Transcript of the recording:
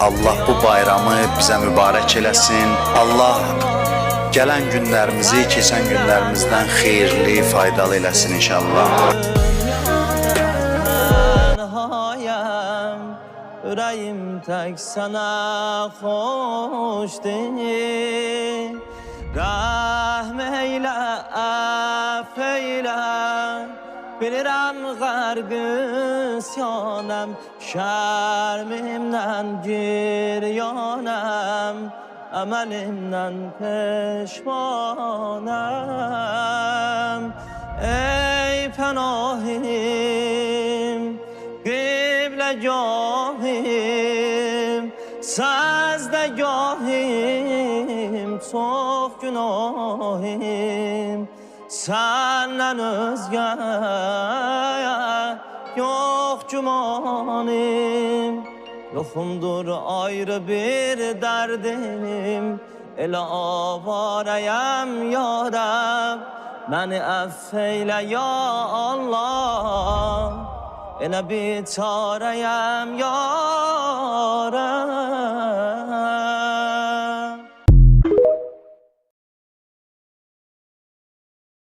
Allah bu bayramı bizə mübarək eləsin. Allah gələn günlərimizi keçən günlərimizdən xeyirli, faydalı eləsin inşallah. Yüreğim tek sana hoş değil. Rahm eyle, affeyle. Bilirəm qərqisyanəm, şərmimdən giryanəm, əməlimdən peşmanəm. Ey pənahim, qibləgahim, səzdəgahim, çox günahim. Senden özge yok cumanim. Yoxumdur ayrı bir derdim, elə avarəyəm yarəm. Məni əffeyle ya Allah, elə biçarəyəm yarəm.